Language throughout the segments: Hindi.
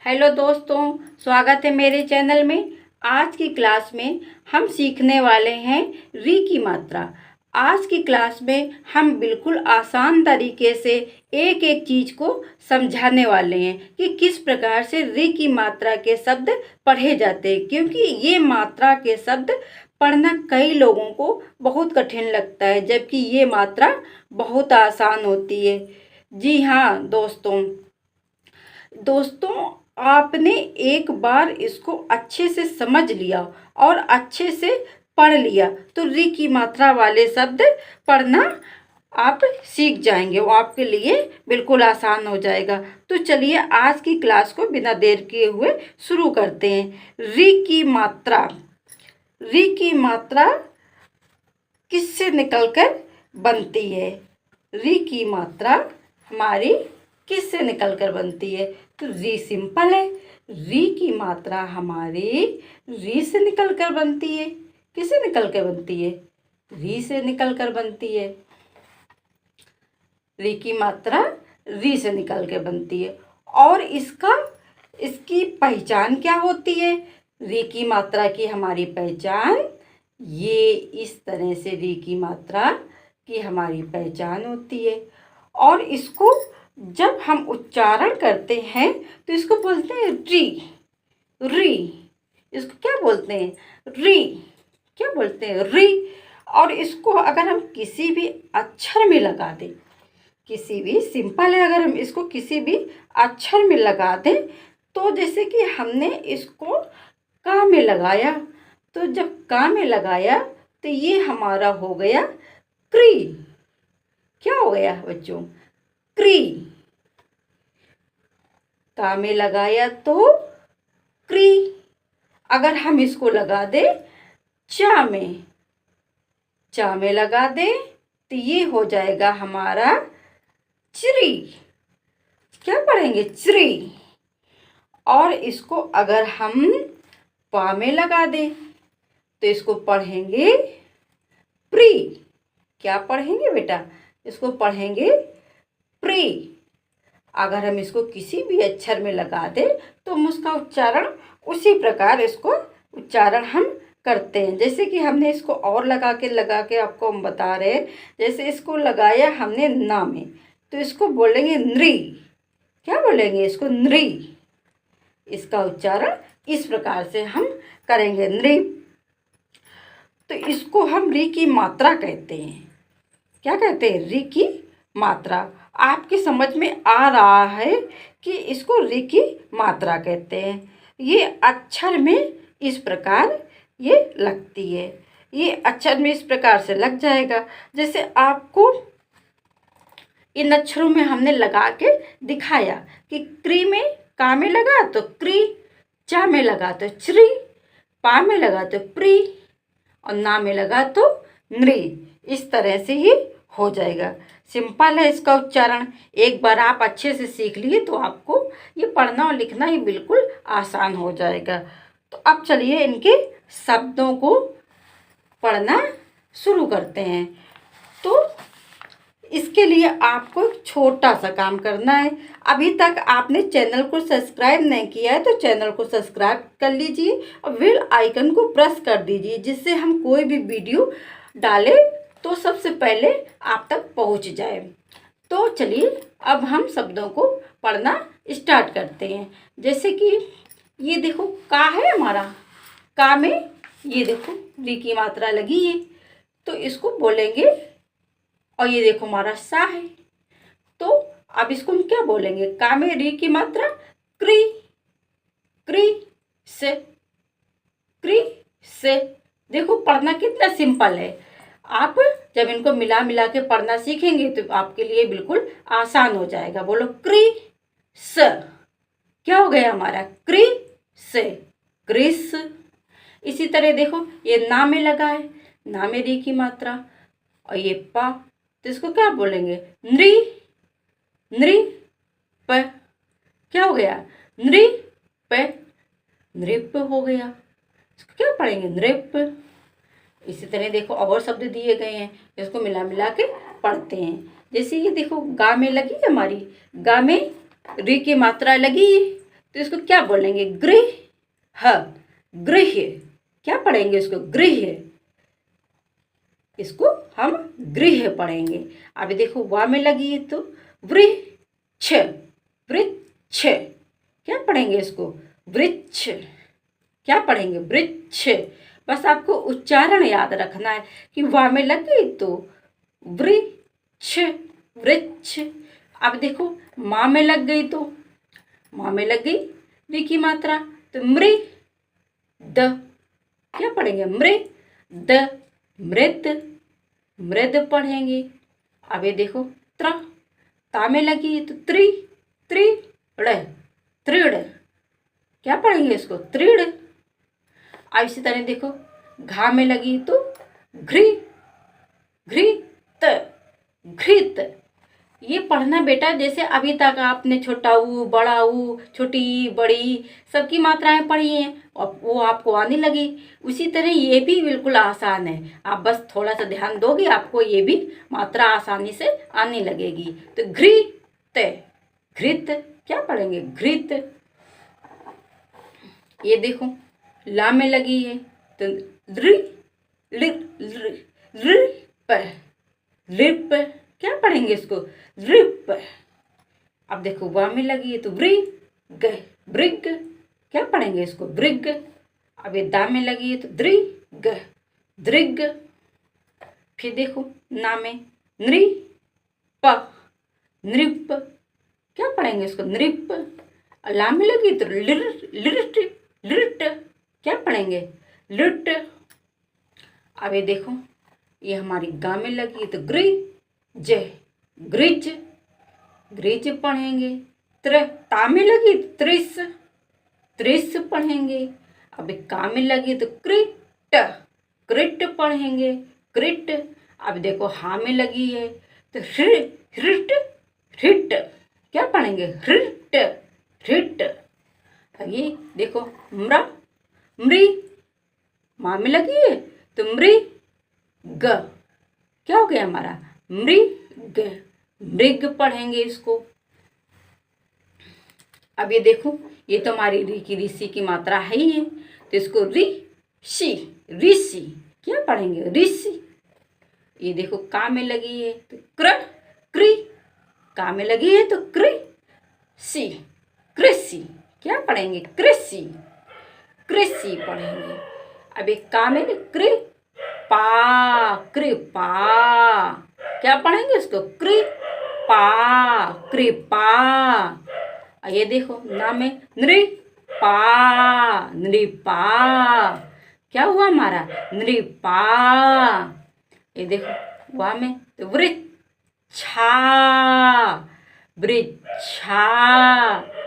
हेलो दोस्तों, स्वागत है मेरे चैनल में। आज की क्लास में हम सीखने वाले हैं री की मात्रा। आज की क्लास में हम बिल्कुल आसान तरीके से एक एक चीज़ को समझाने वाले हैं कि किस प्रकार से री की मात्रा के शब्द पढ़े जाते हैं, क्योंकि ये मात्रा के शब्द पढ़ना कई लोगों को बहुत कठिन लगता है, जबकि ये मात्रा बहुत आसान होती है। जी हाँ दोस्तों, आपने एक बार इसको अच्छे से समझ लिया और अच्छे से पढ़ लिया तो री की मात्रा वाले शब्द पढ़ना आप सीख जाएंगे। वो आपके लिए बिल्कुल आसान हो जाएगा। तो चलिए आज की क्लास को बिना देर किए हुए शुरू करते हैं। री की मात्रा किससे निकलकर बनती है? री की मात्रा हमारी किससे निकलकर बनती है? तो री सिंपल है। री की मात्रा हमारी री से निकलकर बनती है। किससे निकलकर बनती है? री से निकलकर बनती है। री की मात्रा री से निकलकर बनती है। और इसकी पहचान क्या होती है? री की मात्रा की हमारी पहचान ये इस तरह से री की मात्रा की हमारी पहचान होती है। और इसको जब हम उच्चारण करते हैं तो इसको बोलते हैं री। इसको क्या बोलते हैं? री। क्या बोलते हैं? री। और इसको अगर हम किसी भी अक्षर में लगा दें, किसी भी सिंपल है, अगर हम इसको किसी भी अक्षर में लगा दें, तो जैसे कि हमने इसको का में लगाया, तो जब का में लगाया तो ये हमारा हो गया क्री। क्या हो गया बच्चों? क्री। का में लगाया तो क्री। अगर हम इसको लगा दे चा में लगा दे तो ये हो जाएगा हमारा चिरी। क्या पढ़ेंगे? चिरी। और इसको अगर हम पा में लगा दे तो इसको पढ़ेंगे प्री। क्या पढ़ेंगे बेटा? इसको पढ़ेंगे प्री। अगर हम इसको किसी भी अक्षर में लगा दें तो हम उसका उच्चारण उसी प्रकार इसको उच्चारण हम करते हैं। जैसे कि हमने इसको और लगा के आपको हम बता रहे हैं। जैसे इसको लगाया हमने ना में, तो इसको बोलेंगे नृ। क्या बोलेंगे? इसको नृ। इसका उच्चारण इस प्रकार से हम करेंगे, नृ। तो इसको हम री की मात्रा कहते हैं। क्या कहते हैं? री की मात्रा। आपकी समझ में आ रहा है कि इसको री की मात्रा कहते हैं। ये अक्षर में इस प्रकार ये लगती है। ये अक्षर में इस प्रकार से लग जाएगा। जैसे आपको इन अक्षरों में हमने लगा के दिखाया कि क्री में का में लगा तो क्री, चा में लगा तो श्री, पा में लगा तो प्री और ना में लगा तो नृ। इस तरह से ही हो जाएगा। सिंपल है इसका उच्चारण। एक बार आप अच्छे से सीख लिए तो आपको ये पढ़ना और लिखना ही बिल्कुल आसान हो जाएगा। तो अब चलिए इनके शब्दों को पढ़ना शुरू करते हैं। तो इसके लिए आपको एक छोटा सा काम करना है। अभी तक आपने चैनल को सब्सक्राइब नहीं किया है तो चैनल को सब्सक्राइब कर लीजिए और बेल आइकन को प्रेस कर दीजिए, जिससे हम कोई भी वीडियो डालें तो सबसे पहले आप तक पहुंच जाए। तो चलिए अब हम शब्दों को पढ़ना स्टार्ट करते हैं। जैसे कि ये देखो का है हमारा, का में ये देखो री की मात्रा लगी है तो इसको बोलेंगे। और ये देखो हमारा सा है, तो अब इसको हम क्या बोलेंगे? का में री की मात्रा क्री। क्री से। देखो पढ़ना कितना सिंपल है। आप जब इनको मिला के पढ़ना सीखेंगे तो आपके लिए बिल्कुल आसान हो जाएगा। बोलो क्री स। क्या हो गया हमारा? क्री से, क्रिस। इसी तरह देखो ये ना में लगा है, ना में री की मात्रा, और ये पा, तो इसको क्या बोलेंगे? नृ। प। क्या हो गया? नृ प, नृप हो गया। इसको क्या पढ़ेंगे? नृप। इसी तरह देखो और शब्द दिए गए हैं, इसको मिला के पढ़ते हैं। जैसे ये देखो गा में लगी हमारी, गा में री की मात्रा लगी है तो इसको क्या बोलेंगे? गृह। गृह। क्या पढ़ेंगे इसको? गृह। इसको हम गृह पढ़ेंगे। अभी देखो वा में लगी है तो वृक्ष। वृक्ष। क्या पढ़ेंगे इसको? वृक्ष। क्या पढ़ेंगे? वृक्ष। बस आपको उच्चारण याद रखना है कि वा में लग गई तो वृक्ष। वृक्ष। अब देखो माँ में लग गई तो माँ में लग गई री की मात्रा तो मृद। क्या पढ़ेंगे? मृद। मृद। मृद पढ़ेंगे। अब ये देखो ता में लगी है तो त्रिड़। त्रिड़। क्या पढ़ेंगे इसको? त्रिड़। अब इसी तरह देखो घा में लगी तो घृत। घृत। ये पढ़ना बेटा, जैसे अभी तक आपने छोटा ऊ, बड़ा ऊ, छोटी बड़ी सबकी मात्राएं पढ़ी हैं और वो आपको आने लगी। उसी तरह ये भी बिल्कुल आसान है, आप बस थोड़ा सा ध्यान दोगे आपको ये भी मात्रा आसानी से आने लगेगी। तो घृत। घृत। क्या पढ़ेंगे? घृत। ये देखो ला में लगी है तो रिप। क्या पढ़ेंगे इसको? रिप। अब देखो वा में लगी है तो वृग। वृग। क्या पढ़ेंगे इसको? वृग। अब ये दा में लगी है तो दृग। दृग। फिर देखो ना में नृप। नृप। क्या पढ़ेंगे इसको? नृप। ला में लगी तो लिट। लिट। क्या पढ़ेंगे? लिट। अब ये देखो ये हमारी गा में लगी तो गृज। गृज। गृज पढ़ेंगे। ता में लगी तो त्रिस। त्रिस पढ़ेंगे। अब का में लगी तो कृट। कृट पढ़ेंगे। कृट। अब देखो हा में लगी है तो हृट। हृट। क्या पढ़ेंगे? हृट। हृट। अब ये देखो मृ। माँ में लगी है तो मृग। क्या हो गया हमारा? मृग। मृग पढ़ेंगे इसको। अब ये देखो ये तो हमारी री की ऋषि की मात्रा है ही है तो इसको ऋषि। ऋषि। क्या पढ़ेंगे? ऋषि। ये देखो का में लगी है तो कृ। का में लगी है तो कृषि। कृषि। क्या पढ़ेंगे? कृषि। कृषि पढ़ेंगे। अब एक का में कृपा। कृपा। क्या पढ़ेंगे इसको? कृपा। कृपा। ये देखो ना में नृपा। नृपा। क्या हुआ हमारा? नृपा। ये देखो वा में तो वृक्षा। वृक्षा।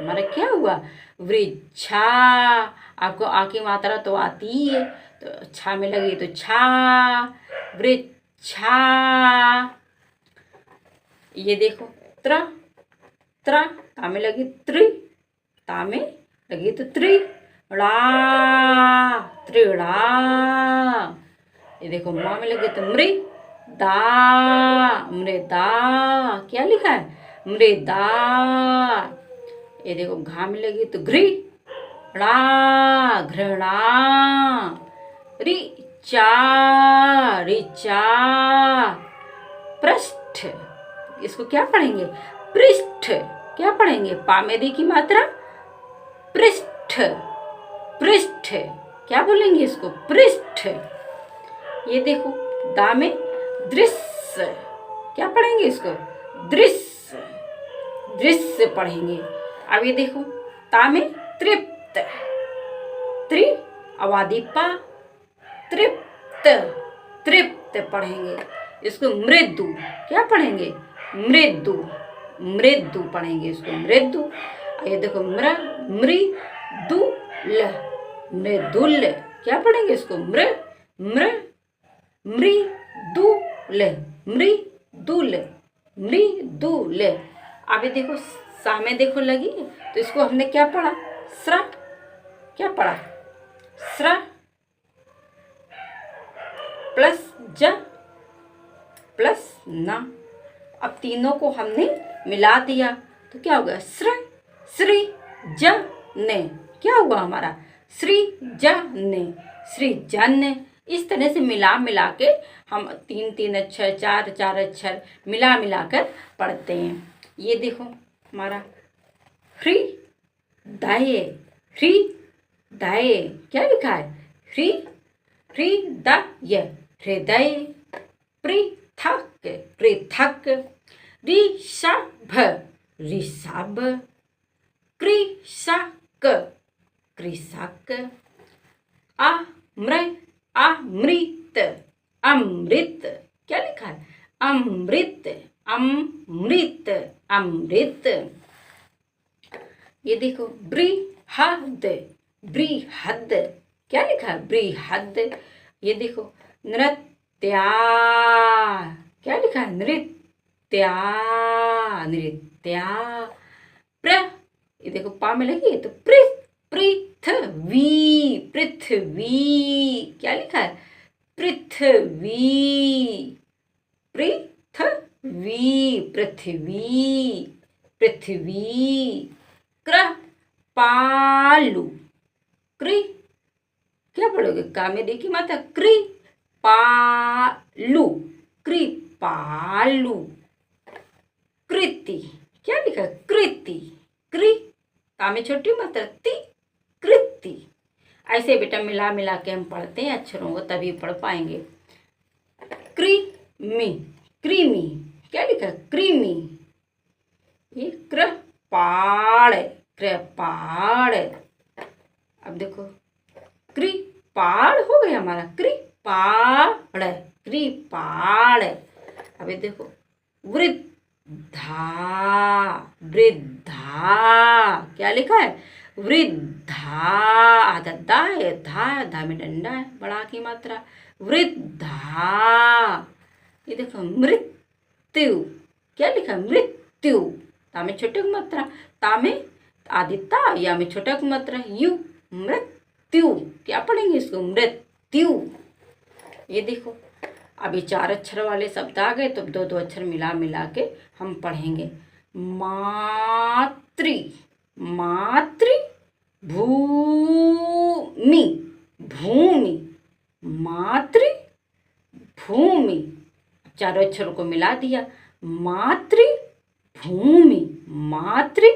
हमारा क्या हुआ? वृक्षा। आपको आ की मात्रा तो आती ही है तो छा में लगी तो छा। वृक्षा। ये देखो त्र। ता में लगी ता में लगी तो त्रिड़ा। त्रिड़ा। ये देखो माँ में लगी तो मृदा। मृदा। क्या लिखा है? मृदा। ये देखो घा में लगी तो घृणा। घृणा। ऋचा। ऋचा। पृष्ठ। इसको क्या पढ़ेंगे? पृष्ठ। क्या पढ़ेंगे? पा में री की मात्रा पृष्ठ। पृष्ठ। क्या बोलेंगे इसको? पृष्ठ। ये देखो दा में दृश्य। क्या पढ़ेंगे इसको? दृश्य। दृश्य पढ़ेंगे। अब ये देखो ता में तृप्त। त्रि अवादी पा। तृप्त। तृप्त पढ़ेंगे। इसको मृदु। क्या पढ़ेंगे? मृदु। मृदु पढ़ेंगे इसको। मृदु। ये देखो मृदुल। मृदुल। क्या पढ़ेंगे इसको? मृदुल। मृदुल। मृदुल। अभी देखो सा में देखो लगी तो इसको हमने क्या पढ़ा? स्र। क्या पढ़ा? स्र प्लस ज प्लस न। अब तीनों को हमने मिला दिया तो क्या हो गया? श्री ज ने, क्या हुआ हमारा सृजन, सृजन। इस तरह से मिला मिला के हम 3 अक्षर 4 अक्षर मिला मिलाकर पढ़ते हैं। ये देखो हमारा हृदय, हृदय क्या लिखा है हृदय, हृदय। पृथक, पृथक। ऋषभ, ऋषभ। कृषक, कृषक। अमृत, अमृत। क्या लिखा है अमृत, अमृत, अमृत। ये देखो बृहद, बृहद। क्या लिखा है बृहद। ये देखो नृत्या, क्या लिखा है नृत्या, नृत्या। ये देखो पा में लगी है तो पृथ्वी, पृथ्वी। क्या लिखा है पृथ्वी, पृथ्वी, पृथ्वी, पृथ्वी। कृपालु, क्या पढ़ोगे का में देखिए माता कृपालु, कृपालु। कृति, क्या लिखा कृति, का में छोटी मात्रा ती, कृति। ऐसे बेटा मिला मिला के हम पढ़ते हैं अक्षरों को, तभी पढ़ पाएंगे। कृमि, कृमि। क्या लिखा कृमि। ये कृपाण, कृपाण। अब देखो कृपाण हो गया हमारा कृपाण, कृपाण। अब ये देखो वृद्धा, वृद्धा। क्या लिखा है वृद्धा। आधा दा है, धा में डंडा है, बड़ा की मात्रा वृद्धा। ये देखो मृत्यु। क्या लिखा मृत्यु। ता में छोटक मात्रा, ता में आदिता, या में छोटक मात्रा यु, मृत्यु। क्या पढ़ेंगे इसको मृत्यु। ये देखो अभी 4 अक्षर वाले शब्द आ गए तो 2 अक्षर मिला मिला के हम पढ़ेंगे। मातृ, मातृ। भूमि, भूमि। मातृ भूमि। 4 अक्षरों को मिला दिया मातृ भूमि, मातृ